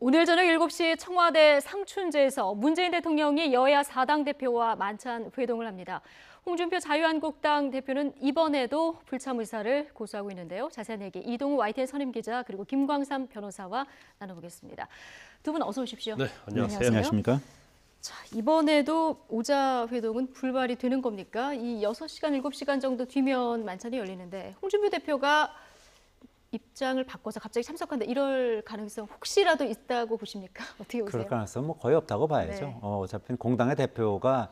오늘 저녁 7시 청와대 상춘제에서 문재인 대통령이 여야 4당 대표와 만찬 회동을 합니다. 홍준표 자유한국당 대표는 이번에도 불참 의사를 고수하고 있는데요. 자세한 얘기 이동우 YTN 선임기자 그리고 김광삼 변호사와 나눠보겠습니다. 두 분 어서 오십시오. 네, 안녕하세요. 안녕하십니까? 자, 이번에도 오자 회동은 불발이 되는 겁니까? 이 6시간, 7시간 정도 뒤면 만찬이 열리는데 홍준표 대표가 입장을 바꿔서 갑자기 참석한다 이럴 가능성 혹시라도 있다고 보십니까? 어떻게 보세요? 그럴 가능성 뭐 거의 없다고 봐야죠. 네. 어차피 공당의 대표가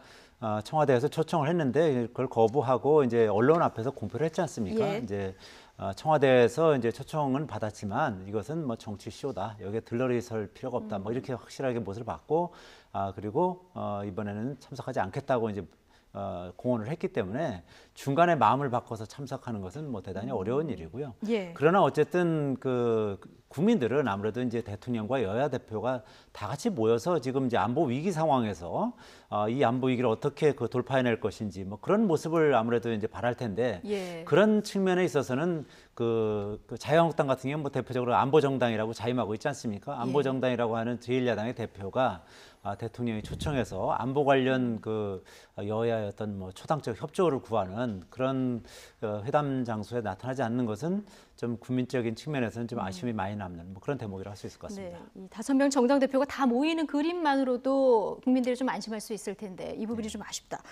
청와대에서 초청을 했는데 그걸 거부하고 이제 언론 앞에서 공표를 했지 않습니까? 예. 이제 청와대에서 이제 초청은 받았지만 이것은 뭐 정치 쇼다. 여기에 들러리 설 필요가 없다. 뭐 이렇게 확실하게 못을 받고 그리고 이번에는 참석하지 않겠다고 이제 공언을 했기 때문에 중간에 마음을 바꿔서 참석하는 것은 뭐 대단히 어려운 일이고요. 예. 그러나 어쨌든 그 국민들은 아무래도 이제 대통령과 여야 대표가 다 같이 모여서 지금 이제 안보 위기 상황에서 이 안보 위기를 어떻게 그 돌파해낼 것인지 뭐 그런 모습을 아무래도 이제 바랄 텐데 예. 그런 측면에 있어서는 그 자유한국당 같은 경우는 뭐 대표적으로 안보정당이라고 자임하고 있지 않습니까? 안보정당이라고 하는 제1야당의 대표가 대통령이 초청해서 안보 관련 그 여야의 어떤 뭐 초당적 협조를 구하는 그런 회담 장소에 나타나지 않는 것은 좀 국민적인 측면에서는 좀 아쉬움이 많이 남는 뭐 그런 대목이라고 할 수 있을 것 같습니다. 네, 이 5명 정당 대표가 다 모이는 그림만으로도 국민들이 좀 안심할 수 있을 텐데 이 부분이 좀 아쉽다.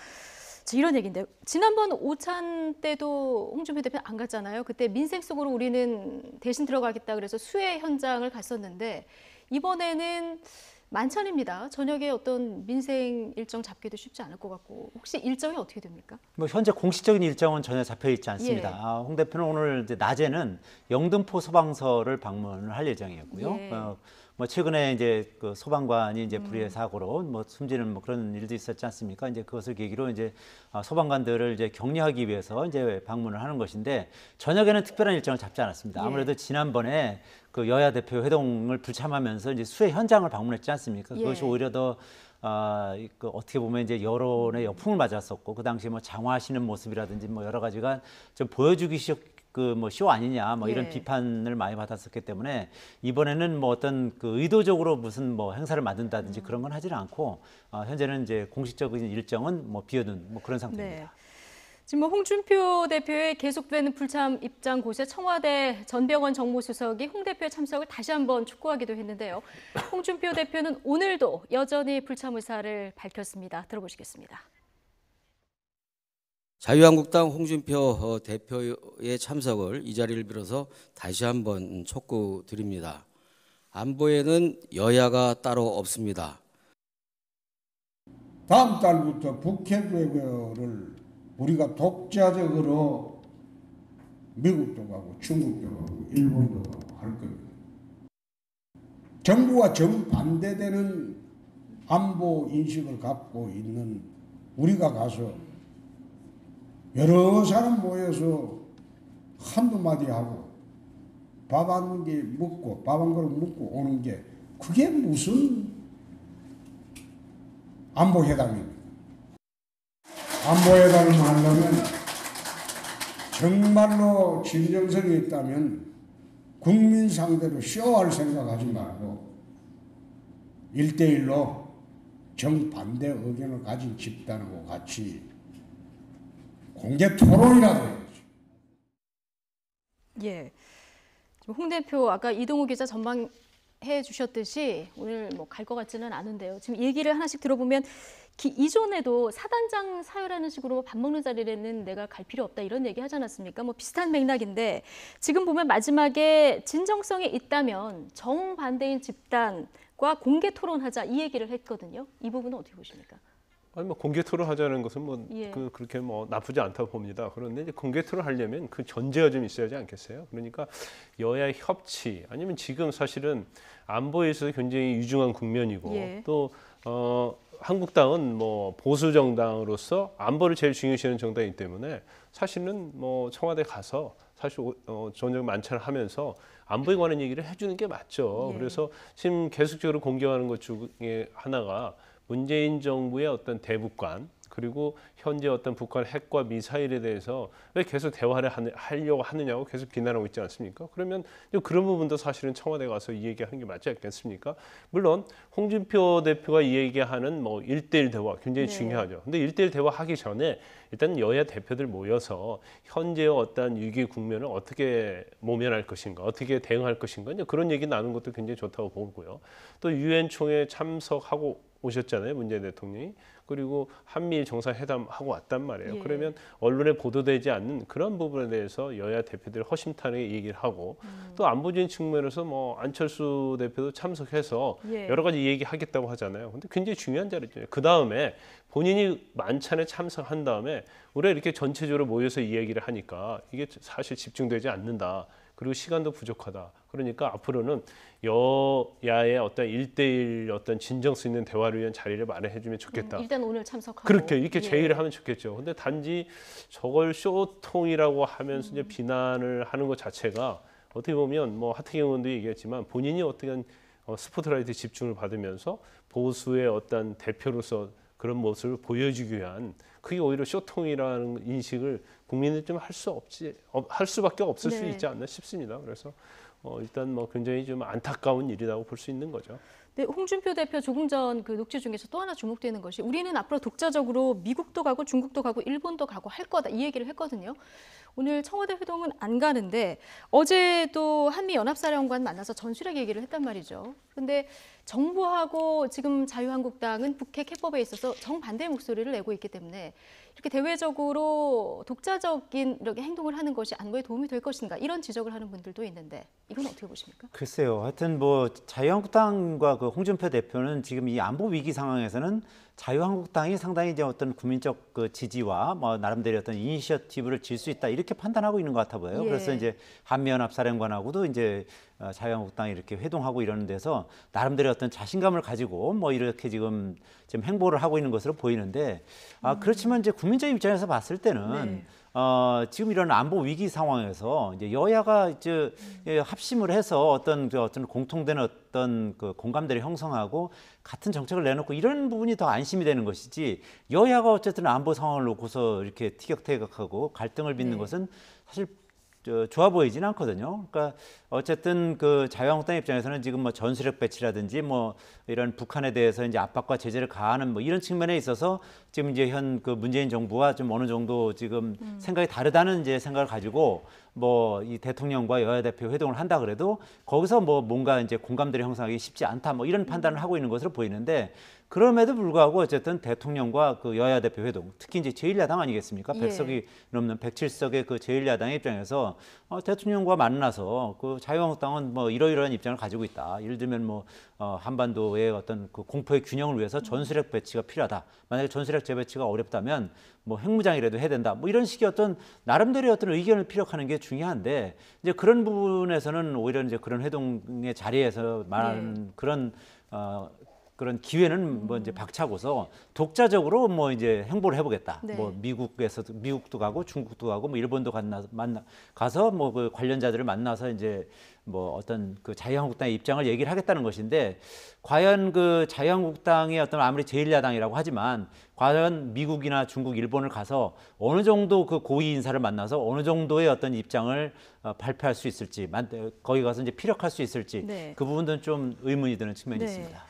자, 이런 얘기인데 지난번 오찬 때도 홍준표 대표 안 갔잖아요. 그때 민생 속으로 우리는 대신 들어가겠다 그래서 수해 현장을 갔었는데 이번에는 만찬입니다. 저녁에 어떤 민생 일정 잡기도 쉽지 않을 것 같고 혹시 일정이 어떻게 됩니까? 뭐 현재 공식적인 일정은 전혀 잡혀 있지 않습니다. 예. 홍 대표는 오늘 이제 낮에는 영등포 소방서를 방문을 할 예정이고요. 예. 뭐 최근에 이제 그 소방관이 이제 불의의 사고로 뭐 숨지는 뭐 그런 일도 있었지 않습니까? 이제 그것을 계기로 이제 소방관들을 이제 격려하기 위해서 이제 방문을 하는 것인데 저녁에는 특별한 일정을 잡지 않았습니다. 예. 아무래도 지난번에 그 여야 대표 회동을 불참하면서 이제 수해 현장을 방문했지 않습니까? 그것이 예. 오히려 더 그 어떻게 보면 이제 여론의 역풍을 맞았었고 그 당시에 뭐 장화하시는 모습이라든지 뭐 여러 가지가 좀 보여주기 그 뭐 쇼 아니냐 뭐 이런 예. 비판을 많이 받았었기 때문에 이번에는 뭐 어떤 그 의도적으로 무슨 뭐 행사를 만든다든지 그런 건 하지는 않고 현재는 이제 공식적인 일정은 뭐 비워둔 뭐 그런 상태입니다. 네. 지금 뭐 홍준표 대표의 계속되는 불참 입장 곳에 청와대 전병헌 정무수석이 홍 대표의 참석을 다시 한번 촉구하기도 했는데요. 홍준표 대표는 오늘도 여전히 불참 의사를 밝혔습니다. 들어보시겠습니다. 자유한국당 홍준표 대표의 참석을 이 자리를 빌어서 다시 한번 촉구드립니다. 안보에는 여야가 따로 없습니다. 다음 달부터 북핵을 우리가 독자적으로 미국도 가고 중국도 가고 일본도 가고 할 겁니다. 정부와 정반대되는 안보 인식을 갖고 있는 우리가 가서 여러 사람 모여서 한두 마디 하고 밥 한 개 먹고 밥 한 그릇 먹고 오는 게 그게 무슨 안보회담입니까? 안보회담을 하려면 정말로 진정성이 있다면 국민 상대로 쇼할 생각하지 말고 1대1로 정반대 의견을 가진 집단하고 같이 공개 토론이라도 해야죠. 예. 홍 대표 아까 이동우 기자 전망해 주셨듯이 오늘 뭐 갈 것 같지는 않은데요. 지금 얘기를 하나씩 들어보면 이전에도 사단장 사유라는 식으로 밥 먹는 자리에는 내가 갈 필요 없다 이런 얘기 하지 않았습니까? 뭐 비슷한 맥락인데 지금 보면 마지막에 진정성이 있다면 정반대인 집단과 공개 토론하자 이 얘기를 했거든요. 이 부분은 어떻게 보십니까? 아니 뭐 공개 토론하자는 것은 뭐 예. 그렇게 뭐 나쁘지 않다고 봅니다. 그런데 이제 공개 토론하려면 그 전제가 좀 있어야 하지 않겠어요? 그러니까 여야의 협치 아니면 지금 사실은 안보에 있어서 굉장히 유중한 국면이고 예. 또 한국당은 뭐 보수 정당으로서 안보를 제일 중요시하는 정당이기 때문에 사실은 뭐 청와대 가서 사실 저녁 만찬을 하면서 안보에 관한 얘기를 해주는 게 맞죠. 예. 그래서 지금 계속적으로 공격하는 것 중에 하나가 문재인 정부의 어떤 대북관 그리고 현재 어떤 북한 핵과 미사일에 대해서 왜 계속 대화를 하려고 하느냐고 계속 비난하고 있지 않습니까? 그러면 그런 부분도 사실은 청와대 가서 이 얘기하는 게 맞지 않겠습니까? 물론 홍준표 대표가 이 얘기하는 뭐 1대1 대화 굉장히 네. 중요하죠. 근데 1대1 대화 하기 전에 일단 여야 대표들 모여서 현재의 어떤 위기 국면을 어떻게 모면할 것인가, 어떻게 대응할 것인가 이제 그런 얘기 나누는 것도 굉장히 좋다고 보고요. 또 유엔 총회 참석하고 오셨잖아요, 문재인 대통령이. 그리고 한미일 정상회담 하고 왔단 말이에요. 예. 그러면 언론에 보도되지 않는 그런 부분에 대해서 여야 대표들이 허심탄회하게 얘기를 하고 또 안보적인 측면에서 뭐 안철수 대표도 참석해서 예. 여러 가지 얘기하겠다고 하잖아요. 근데 굉장히 중요한 자리죠. 그 다음에 본인이 만찬에 참석한 다음에 우리가 이렇게 전체적으로 모여서 이 얘기를 하니까 이게 사실 집중되지 않는다. 그리고 시간도 부족하다. 그러니까 앞으로는 여야의 어떤 1대1 어떤 진정성 있는 대화를 위한 자리를 마련해 주면 좋겠다. 일단 오늘 참석하고 그렇게 이렇게 예. 제의를 하면 좋겠죠. 근데 단지 저걸 쇼통이라고 하면서 이제 비난을 하는 것 자체가 어떻게 보면 뭐 하태경 의원도 얘기했지만 본인이 어떻게 스포트라이트 집중을 받으면서 보수의 어떤 대표로서 그런 모습을 보여주기 위한 그게 오히려 쇼통이라는 인식을 국민이 좀 할 수밖에 없을 수 네. 있지 않나 싶습니다. 그래서 일단 뭐 굉장히 좀 안타까운 일이라고 볼 수 있는 거죠. 네, 홍준표 대표 조금 전 그 녹취 중에서 또 하나 주목되는 것이 우리는 앞으로 독자적으로 미국도 가고 중국도 가고 일본도 가고 할 거다 이 얘기를 했거든요. 오늘 청와대 회동은 안 가는데 어제도 한미 연합사령관 만나서 전술핵 얘기를 했단 말이죠. 그런데 정부하고 지금 자유한국당은 북핵 해법에 있어서 정반대의 목소리를 내고 있기 때문에 이렇게 대외적으로 독자적인 이렇게 행동을 하는 것이 안보에 도움이 될 것인가 이런 지적을 하는 분들도 있는데 이건 어떻게 보십니까? 글쎄요. 하여튼 뭐 자유한국당과 그 홍준표 대표는 지금 이 안보 위기 상황에서는 자유한국당이 상당히 이제 어떤 국민적 그 지지와 뭐 나름대로 어떤 이니셔티브를 질 수 있다 이렇게 판단하고 있는 것 같아 보여요. 예. 그래서 이제 한미연합사령관하고도 이제 자유한국당이 이렇게 회동하고 이러는 데서 나름대로 어떤 자신감을 가지고 뭐 이렇게 지금 행보를 하고 있는 것으로 보이는데 그렇지만 이제 국민적 입장에서 봤을 때는 네. 지금 이런 안보 위기 상황에서 이제 여야가 이제 합심을 해서 어떤 공통된 어떤 그 공감대를 형성하고 같은 정책을 내놓고 이런 부분이 더 안심이 되는 것이지 여야가 어쨌든 안보 상황을 놓고서 이렇게 티격태격하고 갈등을 빚는 네. 것은 사실 좋아 보이지는 않거든요. 그러니까 어쨌든 그 자유한국당 입장에서는 지금 뭐 전술핵 배치라든지 뭐 이런 북한에 대해서 이제 압박과 제재를 가하는 뭐 이런 측면에 있어서 지금 이제 현 그 문재인 정부와 좀 어느 정도 지금 생각이 다르다는 이제 생각을 가지고 뭐 이 대통령과 여야 대표 회동을 한다 그래도 거기서 뭐 뭔가 이제 공감대를 형성하기 쉽지 않다 뭐 이런 판단을 하고 있는 것으로 보이는데 그럼에도 불구하고 어쨌든 대통령과 그 여야 대표 회동, 특히 이제 제1야당 아니겠습니까? 예. 100석이 넘는 107석의 그 제1야당 입장에서 대통령과 만나서 그 자유한국당은 뭐 이러이러한 입장을 가지고 있다. 예를 들면 뭐 한반도의 어떤 그 공포의 균형을 위해서 전술핵 배치가 필요하다. 만약에 전술핵 재배치가 어렵다면 뭐 핵무장이라도 해야 된다. 뭐 이런 식의 어떤 나름대로의 어떤 의견을 피력하는 게 중요한데 이제 그런 부분에서는 오히려 이제 그런 회동의 자리에서 말하는 그런 기회는 뭐 이제 박차고서 독자적으로 뭐 이제 행보를 해보겠다. 네. 뭐 미국도 가고 중국도 가고 뭐 일본도 가서 뭐 그 관련자들을 만나서 이제 뭐 어떤 그 자유한국당의 입장을 얘기를 하겠다는 것인데 과연 그 자유한국당의 어떤 아무리 제1야당이라고 하지만 과연 미국이나 중국, 일본을 가서 어느 정도 그 고위 인사를 만나서 어느 정도의 어떤 입장을 발표할 수 있을지, 거기 가서 이제 피력할 수 있을지 네. 그 부분들은 좀 의문이 드는 측면이 네. 있습니다.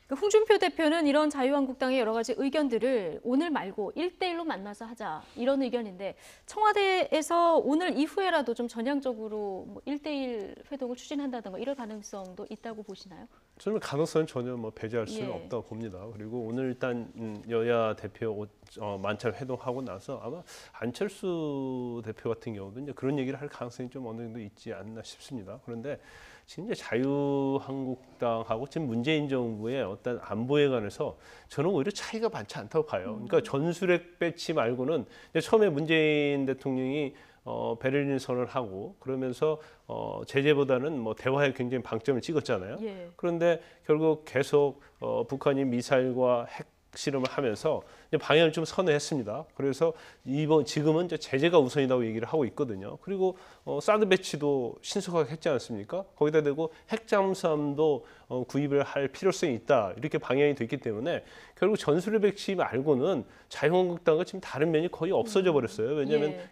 그 홍준표 대표는 이런 자유한국당의 여러 가지 의견들을 오늘 말고 1대1로 만나서 하자 이런 의견인데 청와대에서 오늘 이후에라도 좀 전향적으로 뭐 1대1 회동을 추진한다든가 이럴 가능성도 있다고 보시나요? 저는 가능성은 전혀 뭐 배제할 수는 예. 없다고 봅니다. 그리고 오늘 일단 여야 대표 만찬 회동하고 나서 아마 안철수 대표 같은 경우도 이제 그런 얘기를 할 가능성이 좀 어느 정도 있지 않나 싶습니다. 그런데 지금 이제 자유한국당하고 지금 문재인 정부의 어떤 안보에 관해서 저는 오히려 차이가 많지 않다고 봐요. 그러니까 전술핵 배치 말고는 이제 처음에 문재인 대통령이 베를린 선언을 하고 그러면서 제재보다는 뭐 대화에 굉장히 방점을 찍었잖아요. 예. 그런데 결국 계속 북한이 미사일과 핵 실험을 하면서 이제 방향을 좀 선회했습니다. 그래서 지금은 이제 제재가 우선이라고 얘기를 하고 있거든요. 그리고 사드 배치도 신속하게 했지 않습니까? 거기다 대고 핵잠수함도 구입을 할 필요성이 있다. 이렇게 방향이 됐기 때문에 결국 전술핵 배치 말고는 자유한국당과 지금 다른 면이 거의 없어져 버렸어요. 왜냐하면 예.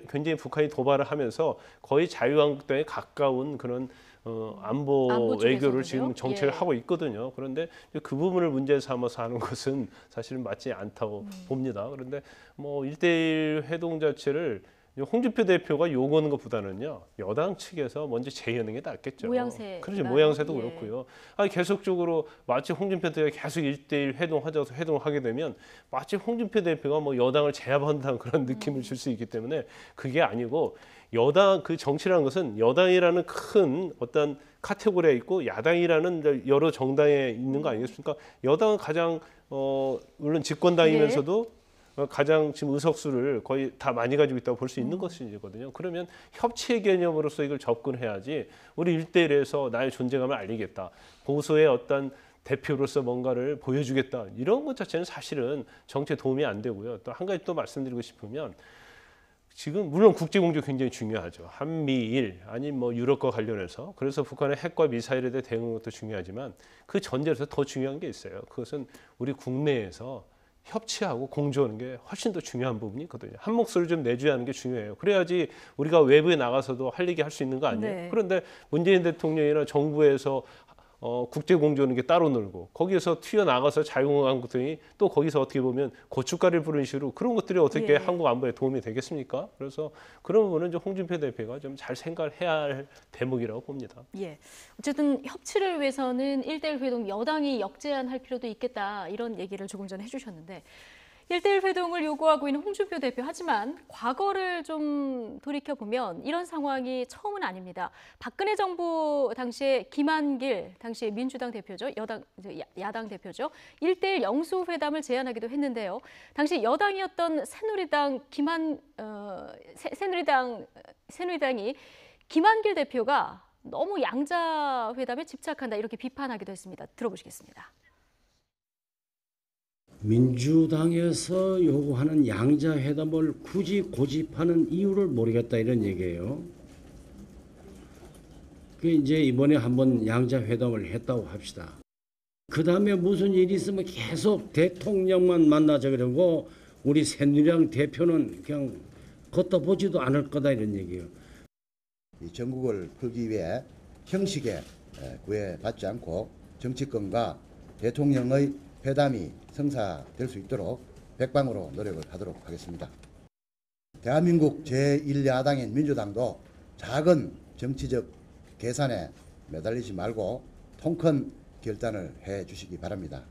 굉장히 북한이 도발을 하면서 거의 자유한국당에 가까운 그런 안보 안보 외교를 쪽에서는요? 지금 정책을 예. 하고 있거든요. 그런데 그 부분을 문제 삼아서 하는 것은 사실은 맞지 않다고 봅니다. 그런데 뭐 1대1 회동 자체를 홍준표 대표가 요구하는 것보다는요, 여당 측에서 먼저 제의하는 게 낫겠죠. 모양새. 그렇죠. 모양새도 예. 그렇고요. 아니, 계속적으로 마치 홍준표 대표가 계속 1대1 회동하자서 회동하게 되면 마치 홍준표 대표가 뭐 여당을 제압한다는 그런 느낌을 줄 수 있기 때문에 그게 아니고 여당 그 정치라는 것은 여당이라는 큰 어떤 카테고리에 있고 야당이라는 여러 정당에 있는 거 아니겠습니까? 여당은 가장 물론 집권당이면서도 가장 지금 의석수를 거의 다 많이 가지고 있다고 볼 수 있는 것이거든요. 그러면 협치의 개념으로서 이걸 접근해야지 우리 1대1에서 나의 존재감을 알리겠다. 보수의 어떤 대표로서 뭔가를 보여주겠다. 이런 것 자체는 사실은 정치에 도움이 안 되고요. 또 한 가지 또 말씀드리고 싶으면 지금 물론 국제공조 굉장히 중요하죠. 한미일 아니면 뭐 유럽과 관련해서 그래서 북한의 핵과 미사일에 대해 대응하는 것도 중요하지만 그 전제에서 더 중요한 게 있어요. 그것은 우리 국내에서 협치하고 공조하는 게 훨씬 더 중요한 부분이 있거든요. 한 목소리를 좀 내줘야 하는 게 중요해요. 그래야지 우리가 외부에 나가서도 할 얘기 할 수 있는 거 아니에요. 네. 그런데 문재인 대통령이나 정부에서 국제 공조하는 게 따로 놀고 거기에서 튀어나가서 자유한국당이 또 거기서 어떻게 보면 고춧가루를 부르는 식으로 그런 것들이 어떻게 예. 한국 안보에 도움이 되겠습니까? 그래서 그런 부분은 좀 홍준표 대표가 좀 잘 생각을 해야 할 대목이라고 봅니다. 예. 어쨌든 협치를 위해서는 1대1 회동 여당이 역제안할 필요도 있겠다 이런 얘기를 조금 전에 해주셨는데 1대1 회동을 요구하고 있는 홍준표 대표 하지만 과거를 좀 돌이켜보면 이런 상황이 처음은 아닙니다. 박근혜 정부 당시에 김한길 당시 민주당 대표죠. 야당 대표죠. 1대1 영수회담을 제안하기도 했는데요. 당시 여당이었던 새누리당이 김한길 대표가 너무 양자 회담에 집착한다 이렇게 비판하기도 했습니다. 들어보시겠습니다. 민주당에서 요구하는 양자회담을 굳이 고집하는 이유를 모르겠다 이런 얘기예요. 그 이제 이번에 한번 양자회담을 했다고 합시다. 그 다음에 무슨 일이 있으면 계속 대통령만 만나자 그러고 우리 새누리당 대표는 그냥 걷다 보지도 않을 거다 이런 얘기예요. 이 전국을 풀기 위해 형식에 구애받지 않고 정치권과 대통령의 회담이 성사될 수 있도록 백방으로 노력을 하도록 하겠습니다. 대한민국 제1야당인 민주당도 작은 정치적 계산에 매달리지 말고 통큰 결단을 해 주시기 바랍니다.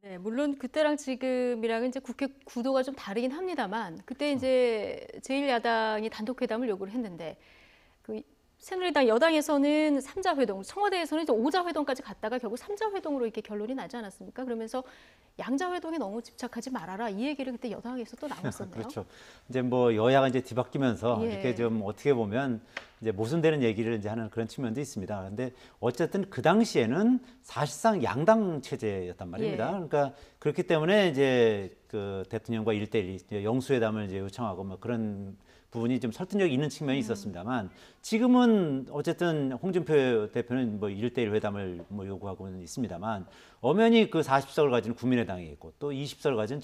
네, 물론 그때랑 지금이랑은 이제 국회 구도가 좀 다르긴 합니다만 그때 이제 제1야당이 단독 회담을 요구를 했는데 그 새누리당 여당에서는 3자 회동, 청와대에서는 이제 5자 회동까지 갔다가 결국 3자 회동으로 이렇게 결론이 나지 않았습니까? 그러면서 양자 회동에 너무 집착하지 말아라 이 얘기를 그때 여당에서 또 나왔었네요. 그렇죠. 이제 뭐 여야가 이제 뒤바뀌면서 예. 이렇게 좀 어떻게 보면 이제 모순되는 얘기를 이제 하는 그런 측면도 있습니다. 그런데 어쨌든 그 당시에는 사실상 양당 체제였단 말입니다. 예. 그러니까 그렇기 때문에 이제 그 대통령과 1대1 영수회담을 이제 요청하고 뭐 그런 부분이 좀 설득력이 있는 측면이 있었습니다만 지금은 어쨌든 홍준표 대표는 뭐 1대1 회담을 뭐 요구하고는 있습니다만 엄연히 그 40석을 가진 국민의당이 있고 또 20석을 가진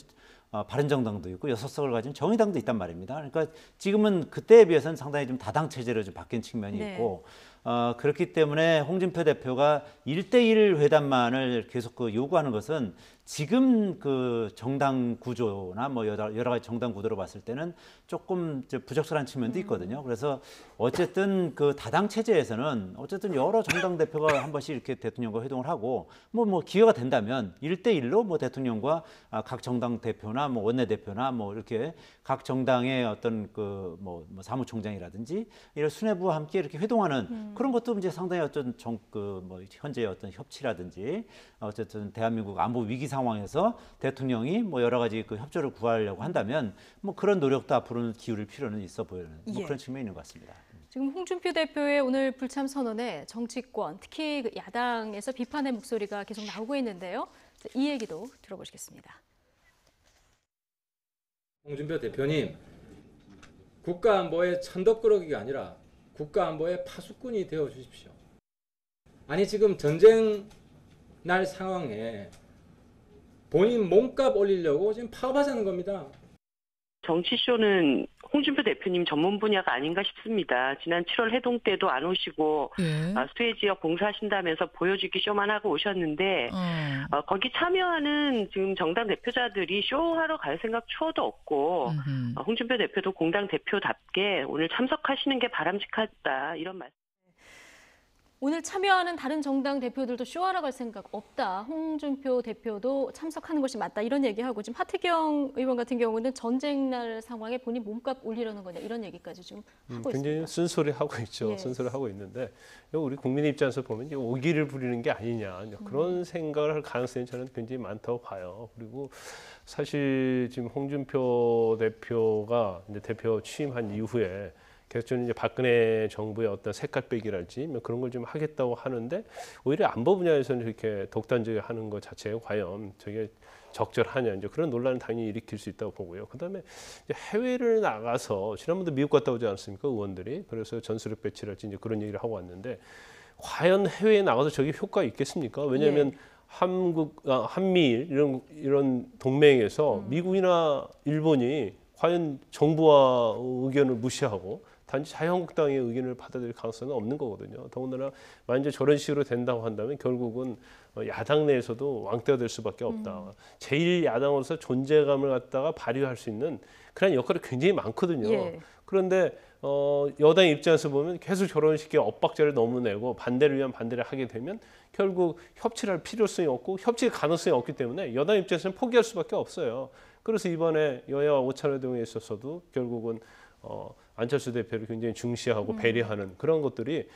바른정당도 있고 6석을 가진 정의당도 있단 말입니다. 그러니까 지금은 그때에 비해서는 상당히 좀 다당 체제로 좀 바뀐 측면이 네. 있고 그렇기 때문에 홍준표 대표가 1대1 회담만을 계속 그 요구하는 것은 지금 그 정당 구조나 뭐 여러 가지 정당 구도로 봤을 때는 조금 부적절한 측면도 있거든요. 그래서 어쨌든 그 다당 체제에서는 어쨌든 여러 정당 대표가 한 번씩 이렇게 대통령과 회동을 하고 뭐 기회가 된다면 1대1로 뭐 대통령과 각 정당 대표나 뭐 원내대표나 뭐 이렇게 각 정당의 어떤 그 뭐 사무총장이라든지 이런 수뇌부와 함께 이렇게 회동하는 그런 것도 이제 상당히 어떤 뭐 현재의 어떤 협치라든지 어쨌든 대한민국 안보 위기 상황에서 대통령이 뭐 여러 가지 그 협조를 구하려고 한다면 뭐 그런 노력도 앞으로는 기울일 필요는 있어 보이는 뭐 예. 그런 측면이 있는 것 같습니다. 지금 홍준표 대표의 오늘 불참 선언에 정치권, 특히 그 야당에서 비판의 목소리가 계속 나오고 있는데요. 이 얘기도 들어보시겠습니다. 홍준표 대표님, 국가안보의 천덕꾸러기가 아니라 국가안보의 파수꾼이 되어 주십시오. 아니 지금 전쟁 날 상황에 본인 몸값 올리려고 지금 파업하자는 겁니다. 정치쇼는 홍준표 대표님 전문 분야가 아닌가 싶습니다. 지난 7월 해동 때도 안 오시고 수해 지역 공사하신다면서 보여주기 쇼만 하고 오셨는데 거기 참여하는 지금 정당 대표자들이 쇼하러 갈 생각 추호도 없고 홍준표 대표도 공당 대표답게 오늘 참석하시는 게 바람직하다 이런 말씀. 오늘 참여하는 다른 정당 대표들도 쇼하러 갈 생각 없다. 홍준표 대표도 참석하는 것이 맞다. 이런 얘기하고 지금 하태경 의원 같은 경우는 전쟁 날 상황에 본인 몸값 올리려는 거냐 이런 얘기까지 지금 하고 굉장히 있습니다. 쓴소리 하고 있죠. 예. 쓴소리 하고 있는데 우리 국민 입장에서 보면 이제 오기를 부리는 게 아니냐 그런 생각을 할 가능성이 저는 굉장히 많다고 봐요. 그리고 사실 지금 홍준표 대표가 이제 대표 취임한 이후에 계속 저는 이제 박근혜 정부의 어떤 색깔 빼기랄지 뭐 그런 걸 좀 하겠다고 하는데 오히려 안보 분야에서는 이렇게 독단적이 하는 것 자체가 과연 저게 적절하냐 이제 그런 논란을 당연히 일으킬 수 있다고 보고요. 그다음에 이제 해외를 나가서 지난번도 미국 갔다 오지 않았습니까 의원들이 그래서 전술핵 배치랄지 이제 그런 얘기를 하고 왔는데 과연 해외에 나가서 저게 효과가 있겠습니까? 왜냐하면 한미일 이런 동맹에서 미국이나 일본이 과연 정부와 의견을 무시하고 단지 자유한국당의 의견을 받아들일 가능성은 없는 거거든요. 더군다나 만약에 저런 식으로 된다고 한다면 결국은 야당 내에서도 왕따가 될 수밖에 없다. 제1야당으로서 존재감을 갖다가 발휘할 수 있는 그런 역할이 굉장히 많거든요. 예. 그런데 여당 입장에서 보면 계속 저런 식의 엇박자를 너무 내고 반대를 위한 반대를 하게 되면 결국 협치를 할 필요성이 없고 협치의 가능성이 없기 때문에 여당 입장에서는 포기할 수밖에 없어요. 그래서 이번에 여야와 오찬 회동에 있어서도 결국은 안철수 대표를 굉장히 중시하고 배려하는 그런 것들이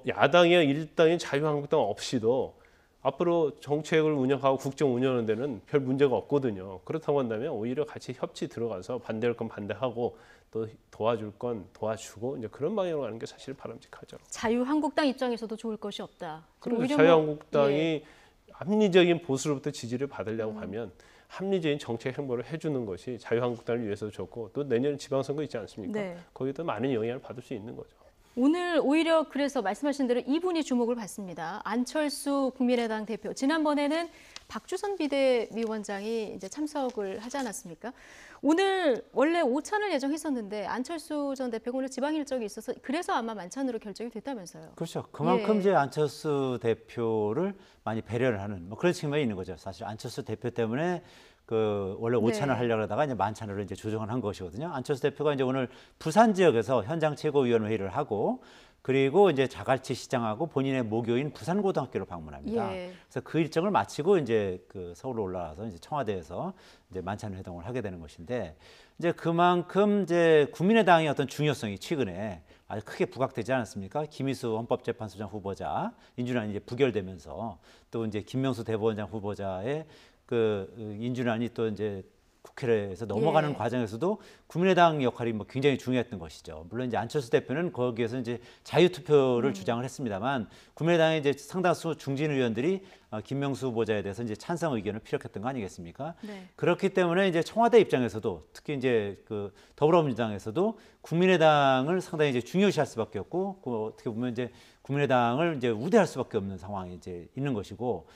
야당의 일당인 자유한국당 없이도 앞으로 정책을 운영하고 국정 운영하는 데는 별 문제가 없거든요. 그렇다고 한다면 오히려 같이 협치 들어가서 반대할 건 반대하고 또 도와줄 건 도와주고 이제 그런 방향으로 가는 게 사실 바람직하죠. 자유한국당 입장에서도 좋을 것이 없다. 그리고 오히려 자유한국당이 합리적인 보수로부터 지지를 받으려고 하면 합리적인 정책 행보를 해주는 것이 자유한국당을 위해서도 좋고 또 내년 지방선거 있지 않습니까? 네. 거기도 많은 영향을 받을 수 있는 거죠. 오늘 오히려 그래서 말씀하신 대로 이분이 주목을 받습니다. 안철수 국민의당 대표. 지난번에는 박주선 비대위원장이 이제 참석을 하지 않았습니까? 오늘 원래 오찬을 예정했었는데 안철수 전 대표가 오늘 지방 일정이 있어서 그래서 아마 만찬으로 결정이 됐다면서요. 그렇죠. 그만큼 예. 이제 안철수 대표를 많이 배려를 하는 뭐 그런 측면이 있는 거죠. 사실 안철수 대표 때문에 그 원래 오찬을 하려고 하다가 이제 만찬으로 이제 조정을 한 것이거든요. 안철수 대표가 이제 오늘 부산 지역에서 현장 최고위원회의를 하고 그리고 이제 자갈치 시장하고 본인의 모교인 부산고등학교를 방문합니다. 예. 그래서 그 일정을 마치고 이제 그 서울로 올라와서 이제 청와대에서 이제 만찬 회동을 하게 되는 것인데 이제 그만큼 이제 국민의당의 어떤 중요성이 최근에 아주 크게 부각되지 않았습니까? 김희수 헌법재판소장 후보자 인준안이 이제 부결되면서 또 이제 김명수 대법원장 후보자의 그 인준안이 또 이제 국회에서 넘어가는 예. 과정에서도 국민의당 역할이 뭐 굉장히 중요했던 것이죠. 물론 이제 안철수 대표는 거기에서 이제 자유투표를 주장을 했습니다만 국민의당의 이제 상당수 중진 의원들이 김명수 후보자에 대해서 이제 찬성 의견을 피력했던 거 아니겠습니까? 네. 그렇기 때문에 이제 청와대 입장에서도 특히 이제 그 더불어민주당에서도 국민의당을 상당히 이제 중요시할 수밖에 없고 그 어떻게 보면 이제 국민의당을 이제 우대할 수밖에 없는 상황이 이제 있는 것이고.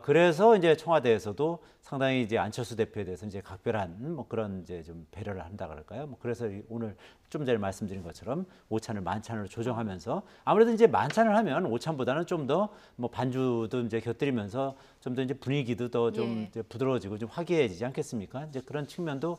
그래서 이제 청와대에서도 상당히 이제 안철수 대표에 대해서 이제 각별한 뭐 그런 이제 좀 배려를 한다 그럴까요? 뭐 그래서 오늘 좀 전에 말씀드린 것처럼 오찬을 만찬으로 조정하면서 아무래도 이제 만찬을 하면 오찬보다는 좀 더 뭐 반주도 이제 곁들이면서 좀 더 이제 분위기도 더 좀 이제 부드러워지고 좀 화기애애지지 않겠습니까? 이제 그런 측면도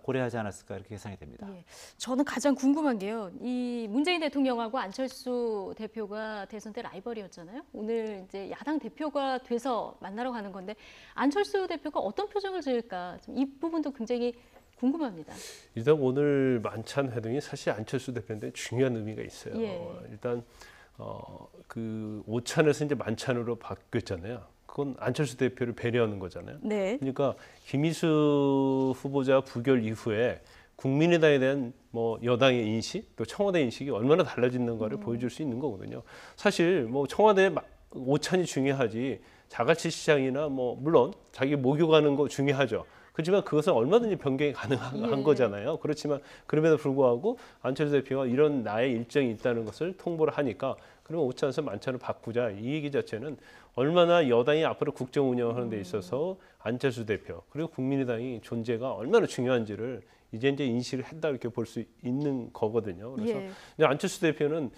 고려하지 않았을까 이렇게 예상이 됩니다. 예. 저는 가장 궁금한 게요. 이 문재인 대통령하고 안철수 대표가 대선 때 라이벌이었잖아요. 오늘 이제 야당 대표가 돼서 만나러 가는 건데 안철수 대표가 어떤 표정을 지을까? 이 부분도 굉장히 궁금합니다. 일단 오늘 만찬 회동이 사실 안철수 대표한테 중요한 의미가 있어요. 예. 일단 그 오찬에서 이제 만찬으로 바뀌었잖아요. 그건 안철수 대표를 배려하는 거잖아요. 네. 그러니까 김희수 후보자 부결 이후에 국민의당에 대한 뭐 여당의 인식, 또 청와대 인식이 얼마나 달라지는가를 보여줄 수 있는 거거든요. 사실 뭐 청와대 오찬이 중요하지 자갈치 시장이나 뭐 물론 자기 목욕하는 거 중요하죠. 그렇지만 그것은 얼마든지 변경이 가능한 거잖아요. 그렇지만 그럼에도 불구하고 안철수 대표가 이런 나의 일정이 있다는 것을 통보를 하니까 그러면 오찬에서 만찬을 바꾸자. 이 얘기 자체는 얼마나 여당이 앞으로 국정 운영하는 데 있어서 안철수 대표 그리고 국민의당이 존재가 얼마나 중요한지를 이제 인식을 했다 이렇게 볼 수 있는 거거든요. 그래서 이제 안철수 대표는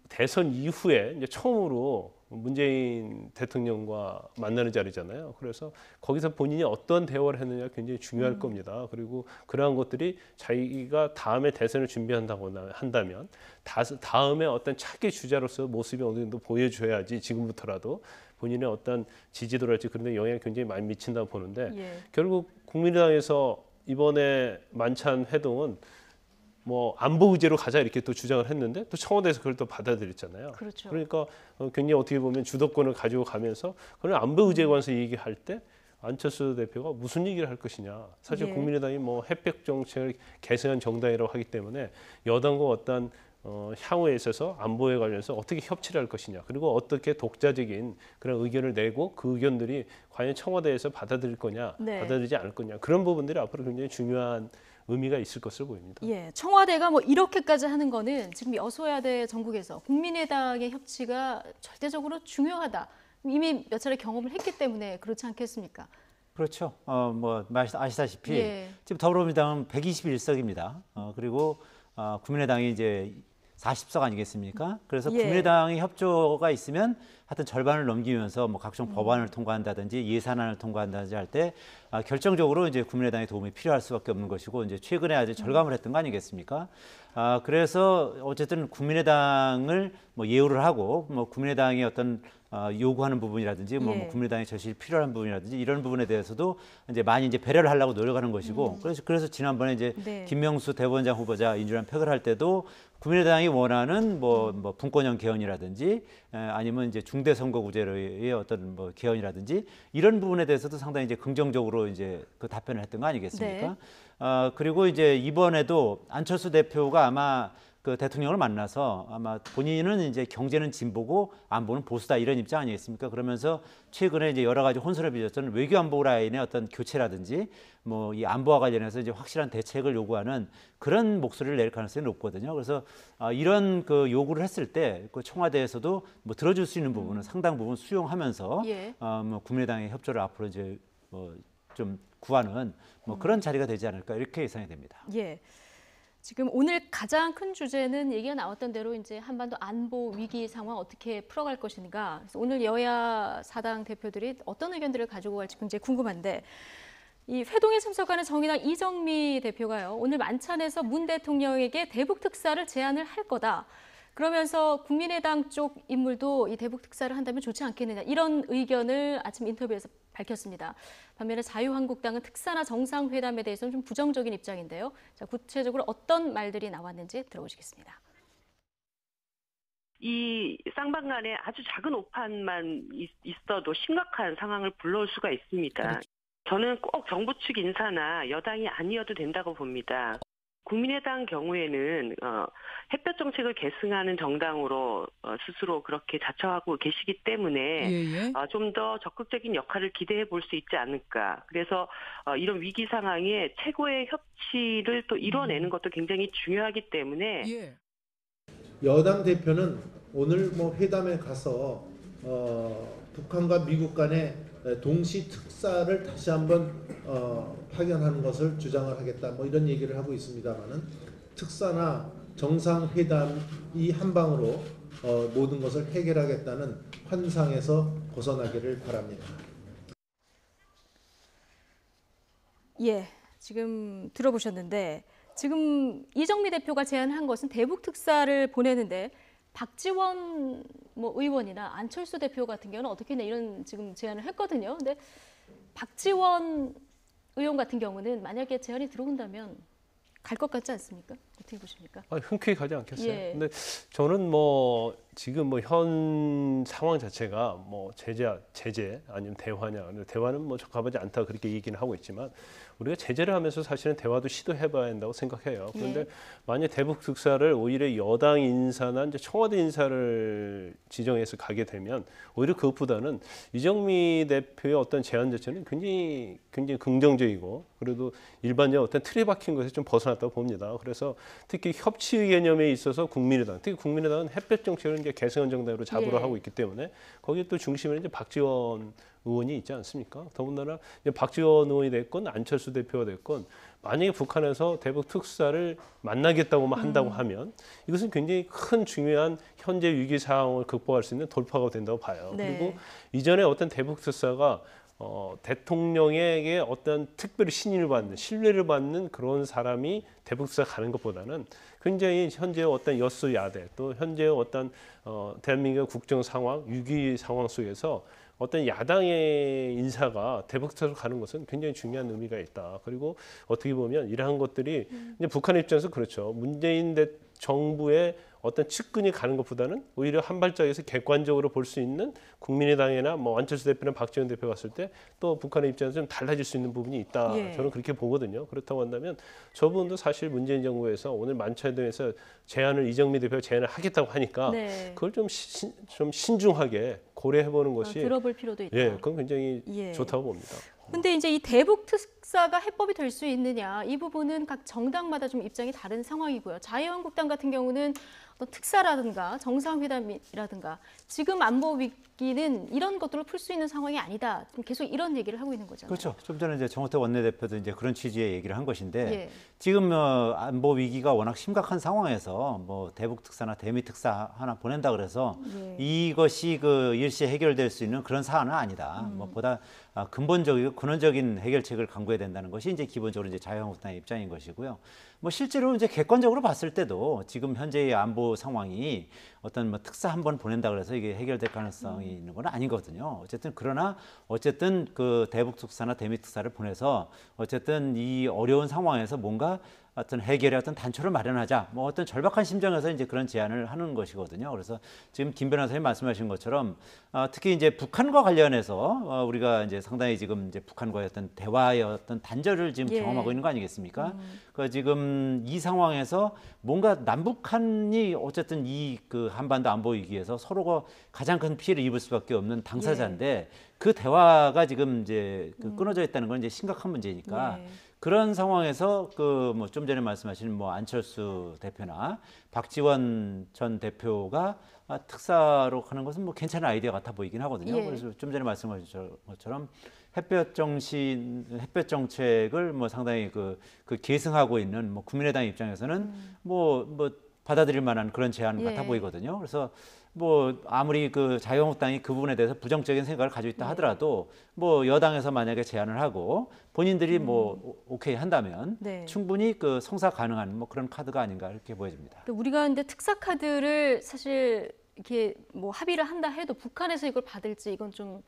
대선 이후에 이제 처음으로 문재인 대통령과 만나는 자리잖아요. 그래서 거기서 본인이 어떤 대화를 했느냐 굉장히 중요할 겁니다. 그리고 그러한 것들이 자기가 다음에 대선을 준비한다거나 한다면 다음에 어떤 차기 주자로서 모습이 어느 정도 보여줘야지 지금부터라도 본인의 어떤 지지도랄지 그런 데 영향이 굉장히 많이 미친다고 보는데 결국 국민의당에서 이번에 만찬 회동은 뭐 안보 의제로 가자 이렇게 또 주장을 했는데 또 청와대에서 그걸 또 받아들였잖아요. 그렇죠. 그러니까 굉장히 어떻게 보면 주도권을 가지고 가면서 그런 안보 의제에 관해서 얘기할 때 안철수 대표가 무슨 얘기를 할 것이냐. 사실 국민의당이 뭐 햇볕 정책을 계승한 정당이라고 하기 때문에 여당과 어떤 향후에 있어서 안보에 관련해서 어떻게 협치를 할 것이냐. 그리고 어떻게 독자적인 그런 의견을 내고 그 의견들이 과연 청와대에서 받아들일 거냐, 받아들이지 않을 거냐. 그런 부분들이 앞으로 굉장히 중요한 의미가 있을 것으로 보입니다. 청와대가 뭐 이렇게까지 하는 거는 지금 여소야대 전국에서 국민의당의 협치가 절대적으로 중요하다. 이미 몇 차례 경험을 했기 때문에 그렇지 않겠습니까? 그렇죠. 뭐 아시다시피 지금 더불어민주당은 121석입니다. 그리고 국민의당이 이제 40석 아니겠습니까? 그래서 국민의당의 협조가 있으면 하여튼 절반을 넘기면서 뭐 각종 법안을 통과한다든지 예산안을 통과한다든지 할 때 결정적으로 이제 국민의당의 도움이 필요할 수밖에 없는 것이고 이제 최근에 아주 절감을 했던 거 아니겠습니까? 그래서 어쨌든 국민의당을 뭐 예우를 하고 뭐 국민의당의 어떤 요구하는 부분이라든지 뭐 국민의당의 저실이 필요한 부분이라든지 이런 부분에 대해서도 이제 많이 이제 배려를 하려고 노력하는 것이고 그래서 지난번에 이제 김명수 대법원장 후보자 인준안 폐거할 때도 국민의당이 원하는 뭐 분권형 개헌이라든지 아니면 이제 중대선거구제의 어떤 뭐 개헌이라든지 이런 부분에 대해서도 상당히 이제 긍정적으로 이제 그 답변을 했던 거 아니겠습니까? 그리고 이제 이번에도 안철수 대표가 아마 그 대통령을 만나서 아마 본인은 이제 경제는 진보고 안보는 보수다 이런 입장 아니겠습니까? 그러면서 최근에 이제 여러 가지 혼선을 빚었던 외교 안보 라인의 어떤 교체라든지 뭐 이 안보와 관련해서 이제 확실한 대책을 요구하는 그런 목소리를 낼 가능성이 높거든요. 그래서 이런 그 요구를 했을 때 그 청와대에서도 뭐 들어줄 수 있는 부분은 상당 부분 수용하면서 뭐 국민의당의 협조를 앞으로 이제 좀 구하는 뭐 그런 자리가 되지 않을까 이렇게 예상이 됩니다. 지금 오늘 가장 큰 주제는 얘기가 나왔던 대로 이제 한반도 안보 위기 상황 어떻게 풀어갈 것인가. 그래서 오늘 여야 사당 대표들이 어떤 의견들을 가지고 갈지 굉장히 궁금한데 이 회동에 참석하는 정의당 이정미 대표가요. 오늘 만찬에서 문 대통령에게 대북 특사를 제안을 할 거다. 그러면서 국민의당 쪽 인물도 이 대북 특사를 한다면 좋지 않겠느냐 이런 의견을 아침 인터뷰에서 밝혔습니다. 반면에 자유한국당은 특사나 정상회담에 대해서는 좀 부정적인 입장인데요. 자, 구체적으로 어떤 말들이 나왔는지 들어보시겠습니다. 이 쌍방간에 아주 작은 오판만 있어도 심각한 상황을 불러올 수가 있습니다. 저는 꼭 정부 측 인사나 여당이 아니어도 된다고 봅니다. 국민의당 경우에는 햇볕 정책을 계승하는 정당으로 스스로 그렇게 자처하고 계시기 때문에 좀 더 적극적인 역할을 기대해 볼 수 있지 않을까. 그래서 이런 위기 상황에 최고의 협치를 또 이뤄내는 것도 굉장히 중요하기 때문에 여당 대표는 오늘 뭐 회담에 가서 북한과 미국 간의 동시 특사를 다시 한번 파견하는 것을 주장을 하겠다 뭐 이런 얘기를 하고 있습니다만은 특사나 정상회담 이 한 방으로 모든 것을 해결하겠다는 환상에서 벗어나기를 바랍니다. 지금 들어보셨는데 지금 이정미 대표가 제안한 것은 대북 특사를 보내는데 박지원 의원이나 안철수 대표 같은 경우는 어떻게 했냐 이런 지금 제안을 했거든요. 근데 박지원 의원 같은 경우는 만약에 제안이 들어온다면 갈 것 같지 않습니까? 어떻게 보십니까? 흔쾌히 가지 않겠어요. 예. 근데 저는 뭐 지금 뭐 현 상황 자체가 뭐 제재 아니면 대화냐. 대화는 뭐 적합하지 않다 그렇게 얘기는 하고 있지만 우리가 제재를 하면서 사실은 대화도 시도해봐야 한다고 생각해요. 그런데 예. 만약 대북 특사를 오히려 여당 인사나 이제 청와대 인사를 지정해서 가게 되면 오히려 그것보다는 이정미 대표의 어떤 제안 자체는 굉장히 긍정적이고 그래도 일반적 어떤 틀에 박힌 것에 좀 벗어났다고 봅니다. 그래서 특히 협치 개념에 있어서 국민의당, 특히 국민의당은 햇볕 정책을 이제 개성한 정당으로 잡으러 예. 하고 있기 때문에 거기에 또 중심에는 이제 박지원 의원이 있지 않습니까? 더군다나 이제 박지원 의원이 됐건 안철수 대표가 됐건 만약에 북한에서 대북 특사를 만나겠다고만 한다고 하면 이것은 굉장히 큰 중요한 현재 위기 상황을 극복할 수 있는 돌파가 된다고 봐요. 네. 그리고 이전에 어떤 대북 특사가 대통령에게 어떤 특별히 신임을 받는 신뢰를 받는 그런 사람이 대북 특사 가는 것보다는 굉장히 현재 어떤 여수야대 또 현재 어떤 대한민국 국정 상황 위기 상황 속에서 어떤 야당의 인사가 대북 특사로 가는 것은 굉장히 중요한 의미가 있다. 그리고 어떻게 보면 이러한 것들이 이제 북한 입장에서 그렇죠. 문재인 정부의 어떤 측근이 가는 것보다는 오히려 한 발짝에서 객관적으로 볼 수 있는 국민의당이나 뭐 안철수 대표나 박지원 대표 갔을 때 또 북한의 입장에서 좀 달라질 수 있는 부분이 있다. 예. 저는 그렇게 보거든요. 그렇다고 한다면 저 부분도 사실 문재인 정부에서 오늘 만찬회동에서 제안을 이정미 대표가 제안을 하겠다고 하니까 네. 그걸 좀 신중하게 고려해보는 것이 들어볼 필요도 있다. 예, 그건 굉장히 예. 좋다고 봅니다. 근데 이제 이 대북 특사가 해법이 될 수 있느냐 이 부분은 각 정당마다 좀 입장이 다른 상황이고요. 자유한국당 같은 경우는 어떤 특사라든가 정상회담이라든가 지금 안보 위기는 이런 것들로 풀 수 있는 상황이 아니다. 좀 계속 이런 얘기를 하고 있는 거잖아요. 그렇죠. 좀 전에 이제 정호택 원내대표도 이제 그런 취지의 얘기를 한 것인데 예. 지금 안보 위기가 워낙 심각한 상황에서 뭐 대북 특사나 대미 특사 하나 보낸다 그래서 예. 이것이 그 일시에 해결될 수 있는 그런 사안은 아니다. 뭐 보다 근본적이고 근원적인 해결책을 강구해야 된다는 것이 이제 기본적으로 이제 자유한국당의 입장인 것이고요. 뭐 실제로 이제 객관적으로 봤을 때도 지금 현재의 안보 상황이 어떤 뭐 특사 한 번 보낸다 그래서 이게 해결될 가능성이 있는 건 아니거든요. 어쨌든 그러나 어쨌든 그 대북 특사나 대미 특사를 보내서 어쨌든 이 어려운 상황에서 뭔가 어떤 해결의 어떤 단초를 마련하자. 뭐 어떤 절박한 심정에서 이제 그런 제안을 하는 것이거든요. 그래서 지금 김 변호사님 말씀하신 것처럼 특히 이제 북한과 관련해서 우리가 이제 상당히 지금 이제 북한과의 어떤 대화의 어떤 단절을 지금 예. 경험하고 있는 거 아니겠습니까? 그 지금 이 상황에서 뭔가 남북한이 어쨌든 이 그 한반도 안보 위기에서 서로가 가장 큰 피해를 입을 수밖에 없는 당사자인데 그 대화가 지금 이제 끊어져 있다는 건 이제 심각한 문제니까. 예. 그런 상황에서 그 뭐 좀 전에 말씀하신 뭐 안철수 대표나 박지원 전 대표가 특사로 가는 것은 뭐 괜찮은 아이디어 같아 보이긴 하거든요. 예. 그래서 좀 전에 말씀하신 것처럼 햇볕 정책을 뭐 상당히 그 계승하고 있는 뭐 국민의당 입장에서는 뭐 받아들일 만한 그런 제안 예. 같아 보이거든요. 그래서 뭐 아무리 그 자유한국당이 그 부분에 대해서 부정적인 생각을 가지고 있다 하더라도 뭐 여당에서 만약에 제안을 하고 본인들이 뭐 오케이 한다면 네. 충분히 그 성사 가능한 뭐 그런 카드가 아닌가 이렇게 보여집니다. 우리가 근데 특사 카드를 사실 이렇게 뭐 합의를 한다 해도 북한에서 이걸 받을지 이건 좀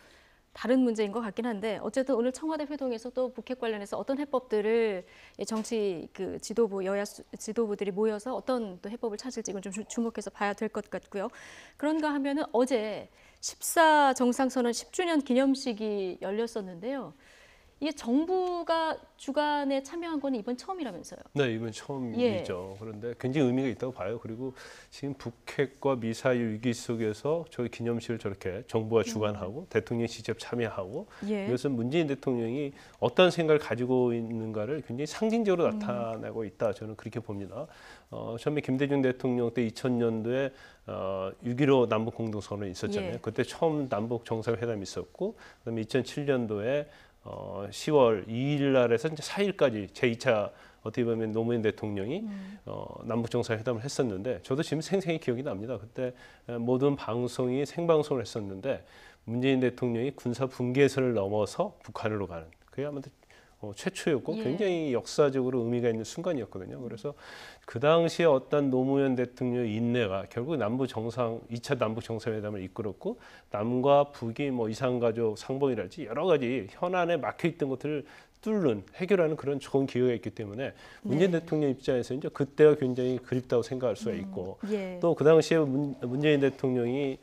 다른 문제인 것 같긴 한데 어쨌든 오늘 청와대 회동에서 또 북핵 관련해서 어떤 해법들을 정치 그 지도부 여야 지도부들이 모여서 어떤 또 해법을 찾을지 이건 좀 주목해서 봐야 될 것 같고요. 그런가 하면은 어제 14 정상선언 10주년 기념식이 열렸었는데요. 이게 정부가 주관에 참여한 건 이번 처음이라면서요. 네, 이번 처음이죠. 그런데 굉장히 의미가 있다고 봐요. 그리고 지금 북핵과 미사일 위기 속에서 저희 기념식을 저렇게 정부가 주관하고 대통령이 직접 참여하고 예. 이것은 문재인 대통령이 어떤 생각을 가지고 있는가를 굉장히 상징적으로 나타내고 있다. 저는 그렇게 봅니다. 처음에 김대중 대통령 때 2000년도에 6.15 남북 공동선언이 있었잖아요. 예. 그때 처음 남북 정상회담이 있었고 그다음에 2007년도에 10월 2일 날에서 이제 4일까지 제2차 어떻게 보면 노무현 대통령이 남북 정상회담을 했었는데 저도 지금 생생히 기억이 납니다. 그때 모든 방송이 생방송을 했었는데 문재인 대통령이 군사 분계선을 넘어서 북한으로 가는 그게 아무튼 최초였고 예. 굉장히 역사적으로 의미가 있는 순간이었거든요. 그래서 그 당시에 어떤 노무현 대통령의 인내가 결국 남북 정상 2차 남북 정상회담을 이끌었고 남과 북이 뭐 이산가족 상봉이랄지 여러 가지 현안에 막혀 있던 것들을 뚫는 해결하는 그런 좋은 기회가 있기 때문에 문재인 대통령 입장에서 이제 그때가 굉장히 그립다고 생각할 수가 있고 예. 또 그 당시에 문재인 대통령이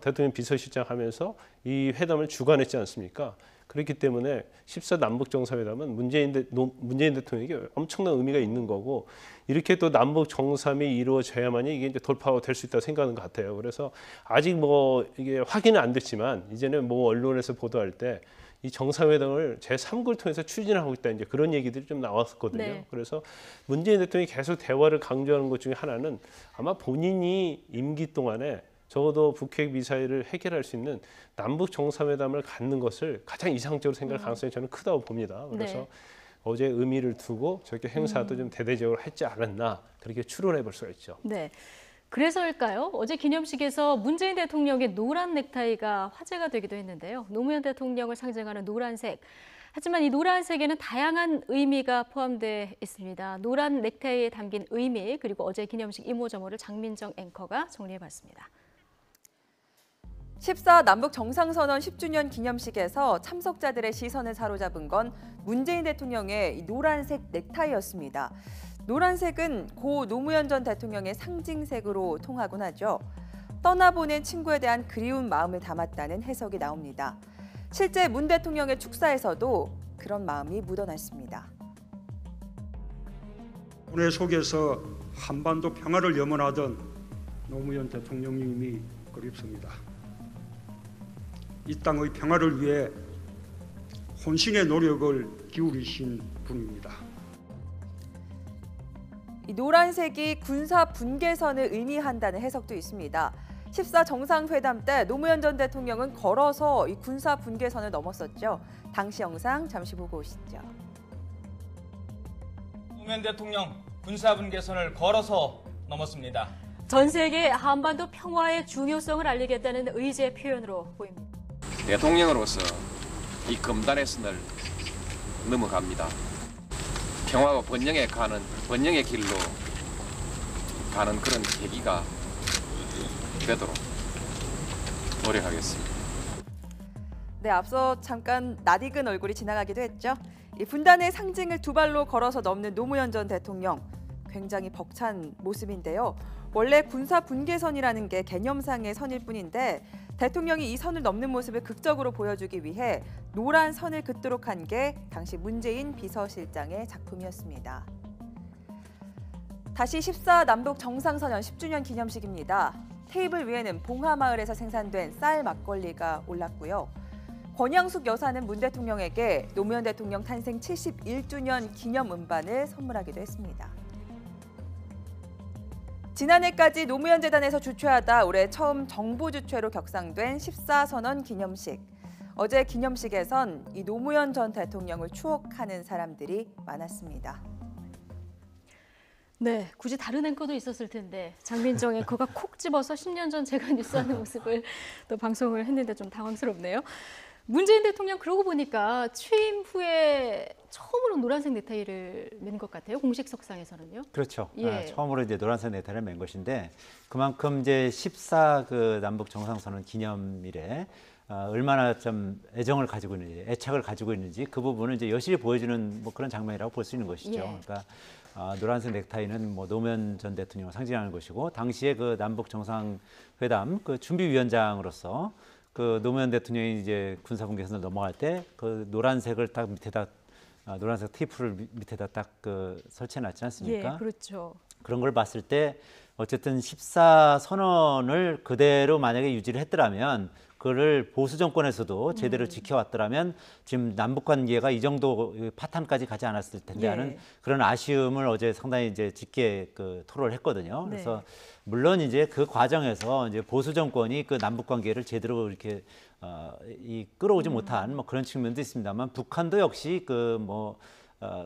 대통령 비서실장 하면서 이 회담을 주관했지 않습니까? 그렇기 때문에 14 남북 정상회담은 문재인 대통령에게 엄청난 의미가 있는 거고 이렇게 또 남북 정상이 이루어져야만이 이게 이제 돌파가 될 수 있다고 생각하는 것 같아요. 그래서 아직 뭐 이게 확인은 안 됐지만 이제는 뭐 언론에서 보도할 때 이 정상회담을 제3국을 통해서 추진하고 있다 이제 그런 얘기들이 좀 나왔거든요. 네. 그래서 문재인 대통령이 계속 대화를 강조하는 것 중에 하나는 아마 본인이 임기 동안에 적어도 북핵 미사일을 해결할 수 있는 남북 정상회담을 갖는 것을 가장 이상적으로 생각할 가능성이 저는 크다고 봅니다. 그래서 네. 어제 의미를 두고 저렇게 행사도 좀 대대적으로 했지 않았나 그렇게 추론해 볼 수가 있죠. 네. 그래서일까요? 어제 기념식에서 문재인 대통령의 노란 넥타이가 화제가 되기도 했는데요. 노무현 대통령을 상징하는 노란색. 하지만 이 노란색에는 다양한 의미가 포함되어 있습니다. 노란 넥타이에 담긴 의미 그리고 어제 기념식 이모저모를 장민정 앵커가 정리해봤습니다. 14 남북 정상선언 10주년 기념식에서 참석자들의 시선을 사로잡은 건 문재인 대통령의 이 노란색 넥타이였습니다. 노란색은 고 노무현 전 대통령의 상징색으로 통하곤 하죠. 떠나보낸 친구에 대한 그리운 마음을 담았다는 해석이 나옵니다. 실제 문 대통령의 축사에서도 그런 마음이 묻어났습니다. 군의 속에서 한반도 평화를 염원하던 노무현 대통령님이 그립습니다. 이 땅의 평화를 위해 혼신의 노력을 기울이신 분입니다. 이 노란색이 군사 분계선을 의미한다는 해석도 있습니다. 14 정상회담 때 노무현 전 대통령은 걸어서 이 군사 분계선을 넘었었죠. 당시 영상 잠시 보고 오시죠. 노무현 대통령 군사 분계선을 걸어서 넘었습니다. 전 세계 한반도 평화의 중요성을 알리겠다는 의지의 표현으로 보입니다. 대통령으로서 이 금단의 선을 넘어갑니다. 평화와 번영의 길로 가는 그런 계기가 되도록 노력하겠습니다. 네, 앞서 잠깐 낯익은 얼굴이 지나가기도 했죠. 이 분단의 상징을 두 발로 걸어서 넘는 노무현 전 대통령. 굉장히 벅찬 모습인데요. 원래 군사 분계선이라는 게 개념상의 선일 뿐인데 대통령이 이 선을 넘는 모습을 극적으로 보여주기 위해 노란 선을 긋도록 한 게 당시 문재인 비서실장의 작품이었습니다. 다시 14 남북 정상선언 10주년 기념식입니다. 테이블 위에는 봉하마을에서 생산된 쌀 막걸리가 올랐고요. 권양숙 여사는 문 대통령에게 노무현 대통령 탄생 71주년 기념 음반을 선물하기도 했습니다. 지난해까지 노무현 재단에서 주최하다 올해 처음 정부 주최로 격상된 14 선언 기념식. 어제 기념식에선 이 노무현 전 대통령을 추억하는 사람들이 많았습니다. 네, 굳이 다른 앵커도 있었을 텐데 장민정 앵커가 콕 집어서 10년 전 제가 뉴스하는 모습을 또 방송을 했는데 좀 당황스럽네요. 문재인 대통령 그러고 보니까 취임 후에 처음으로 노란색 넥타이를 맨 것 같아요. 공식 석상에서는요. 그렇죠. 예. 처음으로 이제 노란색 넥타이를 맨 것인데 그만큼 이제 14 그 남북 정상선언 기념일에 얼마나 좀 애정을 가지고 있는지, 애착을 가지고 있는지 그 부분을 이제 여실히 보여주는 뭐 그런 장면이라고 볼 수 있는 것이죠. 예. 그러니까 노란색 넥타이는 뭐 노무현 전 대통령을 상징하는 것이고 당시에 그 남북 정상회담 그 준비위원장으로서 그 노무현 대통령이 이제 군사분계선을 넘어갈 때 그 노란색을 딱 밑에다 노란색 테이프를 밑에다 딱 그 설치해놨지 않습니까? 예, 그렇죠. 그런 걸 봤을 때 어쨌든 14 선언을 그대로 만약에 유지를 했더라면 그거를 보수 정권에서도 제대로 지켜왔더라면 지금 남북 관계가 이 정도 파탄까지 가지 않았을 텐데 하는 그런 아쉬움을 어제 상당히 이제 짙게 그 토로를 했거든요. 그래서 물론 이제 그 과정에서 이제 보수 정권이 그 남북 관계를 제대로 이렇게 끌어오지 못한 뭐 그런 측면도 있습니다만 북한도 역시 그 뭐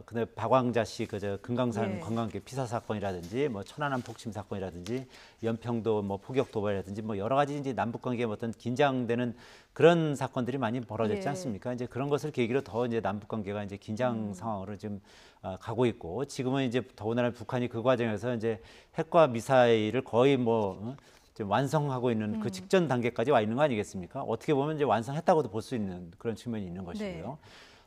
근데 박왕자 씨 그저 금강산 예. 관광객 피살 사건이라든지 뭐 천안함 폭침 사건이라든지 연평도 뭐 포격 도발이라든지 뭐 여러 가지 이제 남북 관계에 어떤 긴장되는 그런 사건들이 많이 벌어졌지 예. 않습니까? 이제 그런 것을 계기로 더 이제 남북 관계가 이제 긴장 상황으로 지금 가고 있고 지금은 이제 더군다나 북한이 그 과정에서 이제 핵과 미사일을 거의 뭐 지금 완성하고 있는 그 직전 단계까지 와 있는 거 아니겠습니까? 어떻게 보면 이제 완성했다고도 볼 수 있는 그런 측면이 있는 것이고요.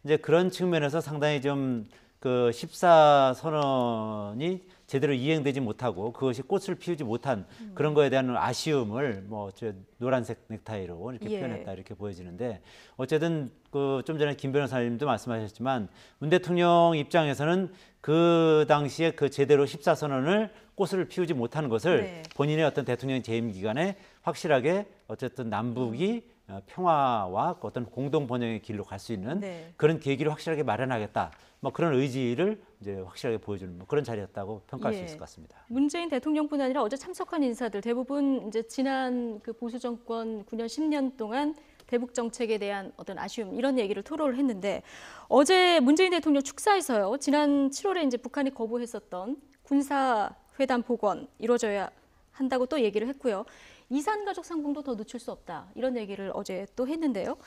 이제 그런 측면에서 상당히 좀 그 14선언이 제대로 이행되지 못하고 그것이 꽃을 피우지 못한 그런 거에 대한 아쉬움을 뭐 저 노란색 넥타이로 이렇게 예. 표현했다 이렇게 보여지는데 어쨌든 그 좀 전에 김 변호사님도 말씀하셨지만 문 대통령 입장에서는 그 당시에 그 제대로 14선언을 꽃을 피우지 못하는 것을 네. 본인의 어떤 대통령 재임 기간에 확실하게 어쨌든 남북이 평화와 어떤 공동 번영의 길로 갈 수 있는 네. 그런 계기를 확실하게 마련하겠다. 뭐 그런 의지를 이제 확실하게 보여주는 뭐 그런 자리였다고 평가할 수 예. 있을 것 같습니다. 문재인 대통령뿐 아니라 어제 참석한 인사들 대부분 이제 지난 그 보수 정권 9년 10년 동안 대북 정책에 대한 어떤 아쉬움 이런 얘기를 토로를 했는데 어제 문재인 대통령 축사에서요. 지난 7월에 이제 북한이 거부했었던 군사 회담 복원 이루어져야 한다고 또 얘기를 했고요. 이산가족 상봉도 더 늦출 수 없다. 이런 얘기를 어제 또 했는데요.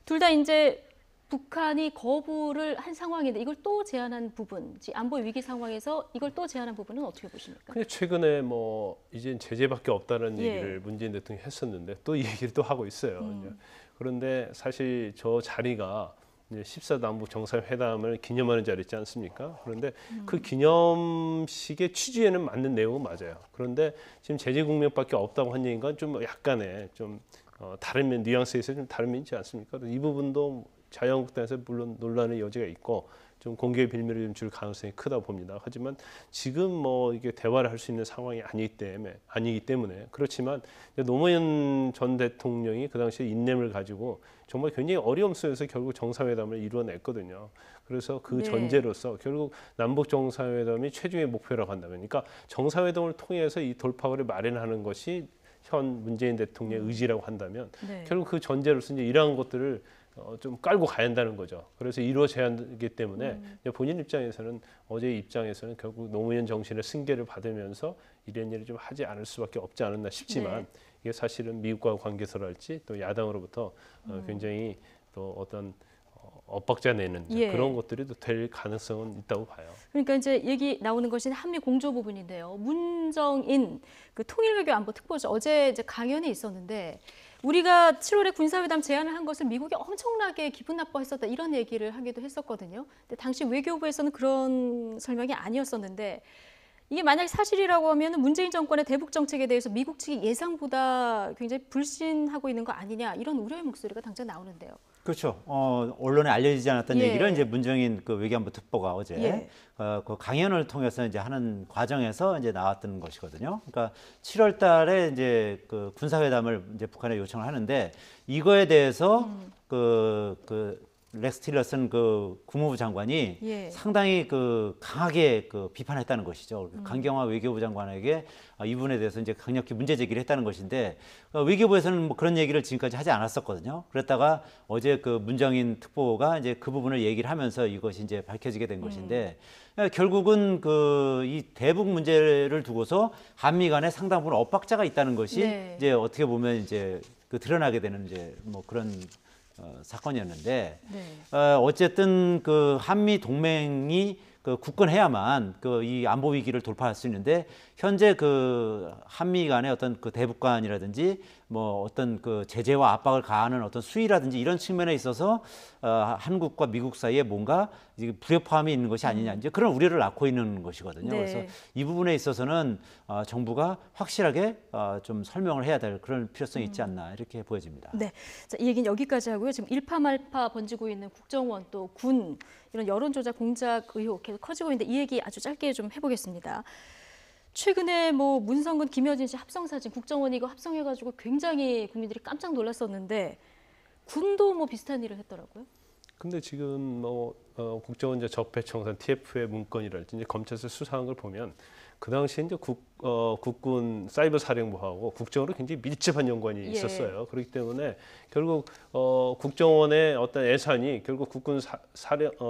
둘 다 이제 북한이 거부를 한 상황인데 이걸 또 제안한 부분, 안보 위기 상황에서 이걸 또 제안한 부분은 어떻게 보십니까? 근데 최근에 뭐 이제 제재밖에 없다는 예. 얘기를 문재인 대통령이 했었는데 또 이 얘기를 또 하고 있어요. 이제. 그런데 사실 저 자리가 이제 14남북 정상회담을 기념하는 자리지 않습니까? 그런데 그 기념식의 취지에는 맞는 내용은 맞아요. 그런데 지금 제재 국면밖에 없다고 한 얘기가 좀 약간의 좀 다른 면 뉘앙스에서 좀 다른 면이지 않습니까? 이 부분도 자유한국당에서 물론 논란의 여지가 있고 좀 공개의 빌미를 좀 줄 가능성이 크다 봅니다. 하지만 지금 뭐 이게 대화를 할 수 있는 상황이 아니기 때문에 그렇지만 노무현 전 대통령이 그 당시에 인내를 가지고 정말 굉장히 어려움 속에서 결국 정상회담을 이루어냈거든요. 그래서 그 네. 전제로서 결국 남북 정상회담이 최종의 목표라고 한다면, 그러니까 정상회담을 통해서 이 돌파구를 마련하는 것이 현 문재인 대통령의 의지라고 한다면 네. 결국 그 전제로서 이제 이러한 것들을 좀 깔고 가야 한다는 거죠. 그래서 이루어져야 하기 때문에 본인 입장에서는 어제 입장에서는 결국 노무현 정신의 승계를 받으면서 이런 일을 좀 하지 않을 수밖에 없지 않았나 싶지만 네. 이게 사실은 미국과 관계서랄지 또 야당으로부터 굉장히 또 어떤 엇박자 내는 예. 그런 것들이 또 될 가능성은 있다고 봐요. 그러니까 이제 얘기 나오는 것이 한미 공조 부분인데요. 문정인 그 통일외교 안보 특보죠. 어제 이제 강연이 있었는데 우리가 7월에 군사회담 제안을 한 것을 미국이 엄청나게 기분 나빠했었다 이런 얘기를 하기도 했었거든요. 근데 당시 외교부에서는 그런 설명이 아니었었는데 이게 만약 사실이라고 하면 문재인 정권의 대북 정책에 대해서 미국 측이 예상보다 굉장히 불신하고 있는 거 아니냐 이런 우려의 목소리가 당장 나오는데요. 그렇죠. 언론에 알려지지 않았던 예. 얘기를 이제 문정인 그 외교안보 특보가 어제 예. 그 강연을 통해서 이제 하는 과정에서 이제 나왔던 것이거든요. 그러니까 7월달에 이제 그 군사회담을 이제 북한에 요청을 하는데 이거에 대해서 렉스 틸러슨 그 국무부 장관이 예. 상당히 그 강하게 그 비판했다는 것이죠. 강경화 외교부 장관에게 이 부분에 대해서 이제 강력히 문제 제기를 했다는 것인데 외교부에서는 뭐 그런 얘기를 지금까지 하지 않았었거든요. 그랬다가 어제 그 문정인 특보가 이제 그 부분을 얘기를 하면서 이것이 이제 밝혀지게 된 것인데 결국은 그 이 대북 문제를 두고서 한미 간에 상당 부분 엇박자가 있다는 것이 네. 이제 어떻게 보면 이제 그 드러나게 되는 이제 뭐 그런 사건이었는데 네. 어쨌든 그 한미 동맹이 그 굳건해야만 그 이 안보 위기를 돌파할 수 있는데 현재 그 한미 간의 어떤 그 대북관이라든지 뭐 어떤 그 제재와 압박을 가하는 어떤 수위라든지 이런 측면에 있어서 한국과 미국 사이에 뭔가 불협화음이 있는 것이 아니냐 이제 그런 우려를 낳고 있는 것이거든요. 네. 그래서 이 부분에 있어서는 정부가 확실하게 좀 설명을 해야 될 그런 필요성이 있지 않나 이렇게 보여집니다. 네, 자, 이 얘기는 여기까지 하고요. 지금 일파만파 번지고 있는 국정원 또 군 이런 여론조작 공작 의혹 계속 커지고 있는데 이 얘기 아주 짧게 좀 해보겠습니다. 최근에 뭐 문성근, 김여진 씨 합성 사진 국정원이 이거 합성해가지고 굉장히 국민들이 깜짝 놀랐었는데 군도 뭐 비슷한 일을 했더라고요. 근데 지금 뭐 국정원자 적폐청산 TF의 문건이랄지 이제 검찰에서 수사한 걸 보면 그 당시에 이제 국군 사이버 사령부하고 국정원으로 굉장히 밀접한 연관이 있었어요. 그렇기 때문에 결국 국정원의 어떤 예산이 결국 국군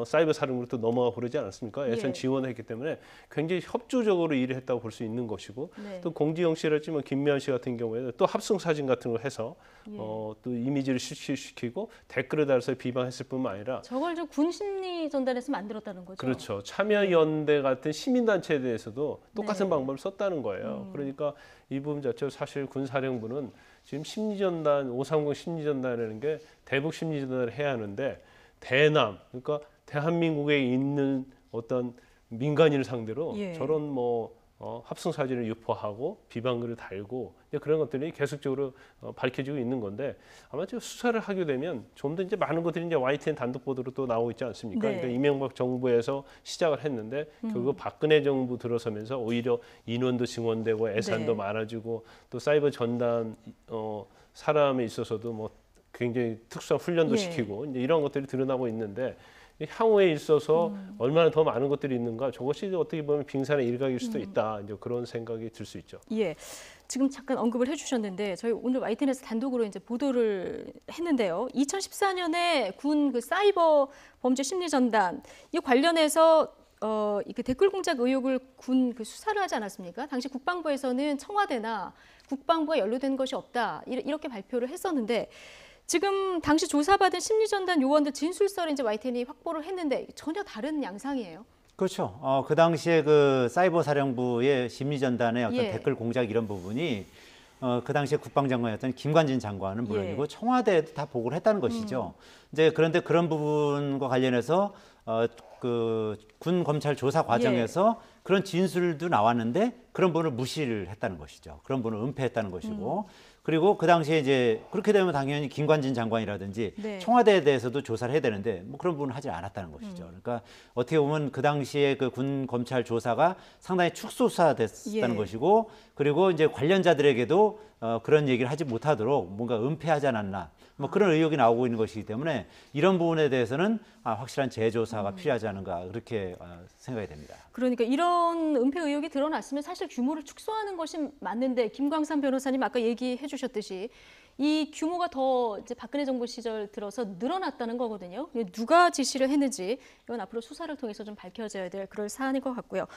사이버 사령부로 또 넘어가 그러지 않았습니까? 예산 지원을 했기 때문에 굉장히 협조적으로 일을 했다고 볼 수 있는 것이고 또 공지영 씨랄지 뭐 김미연 씨 같은 경우에는 또 합성 사진 같은 걸 해서 또 이미지를 실시시키고 댓글을 달아서 비방했을 뿐만 아니라 저걸 좀 군 심리 전단에서 만들었다는 거죠. 그렇죠. 참여연대 같은 시민단체에 대해서도 똑같은 방법을 썼다는 거예요. 그러니까 이 부분 자체로 사실 군사령부는 지금 심리전단 530 심리전단이라는 게 대북 심리전단을 해야 하는데 대남 그러니까 대한민국에 있는 어떤 민간인을 상대로 저런 뭐 합성 사진을 유포하고 비방글을 달고 그런 것들이 계속적으로 밝혀지고 있는 건데 아마 지금 수사를 하게 되면 좀 더 이제 많은 것들이 이제 YTN 단독 보도로 또 나오고 있지 않습니까? 그러니까 이명박 정부에서 시작을 했는데 결국 박근혜 정부 들어서면서 오히려 인원도 증원되고 예산도 많아지고 또 사이버 전단 사람에 있어서도 뭐 굉장히 특수한 훈련도 시키고 이제 이런 것들이 드러나고 있는데. 향후에 있어서 얼마나 더 많은 것들이 있는가 저것이 어떻게 보면 빙산의 일각일 수도 있다 이제 그런 생각이 들 수 있죠. 예, 지금 잠깐 언급을 해주셨는데 저희 오늘 YTN에서 단독으로 이제 보도를 했는데요. 2014년에 군 그 사이버 범죄 심리 전단 이 관련해서 그 댓글 공작 의혹을 군 그 수사를 하지 않았습니까? 당시 국방부에서는 청와대나 국방부와 연루된 것이 없다 이렇게 발표를 했었는데. 지금 당시 조사받은 심리전단 요원들 진술서를 이제 YTN이 확보를 했는데 전혀 다른 양상이에요. 그렇죠. 그 당시에 그 사이버 사령부의 심리전단의 어떤 댓글 공작 이런 부분이 그 당시에 국방장관이었던 김관진 장관은 물론이고 청와대에도 다 보고를 했다는 것이죠. 이제 그런데 그런 부분과 관련해서 그 군 검찰 조사 과정에서 그런 진술도 나왔는데 그런 부분을 무시를 했다는 것이죠. 그런 부분을 은폐했다는 것이고. 그리고 그 당시에 이제 그렇게 되면 당연히 김관진 장관이라든지 청와대에 대해서도 조사를 해야 되는데 뭐 그런 부분을 하지 않았다는 것이죠. 그러니까 어떻게 보면 그 당시에 그 군 검찰 조사가 상당히 축소사됐다는 것이고 그리고 이제 관련자들에게도 그런 얘기를 하지 못하도록 뭔가 은폐하지 않았나 뭐 그런 의혹이 나오고 있는 것이기 때문에 이런 부분에 대해서는 확실한 재조사가 필요하지 않은가 그렇게 생각이 됩니다. 그러니까 이런 은폐 의혹이 드러났으면 사실 규모를 축소하는 것이 맞는데 김광삼 변호사님 아까 얘기해 주셨듯이 이 규모가 더 이제 박근혜 정부 시절 들어서 늘어났다는 거거든요. 누가 지시를 했는지 이건 앞으로 수사를 통해서 좀 밝혀져야 될 그럴 사안일 것 같고요.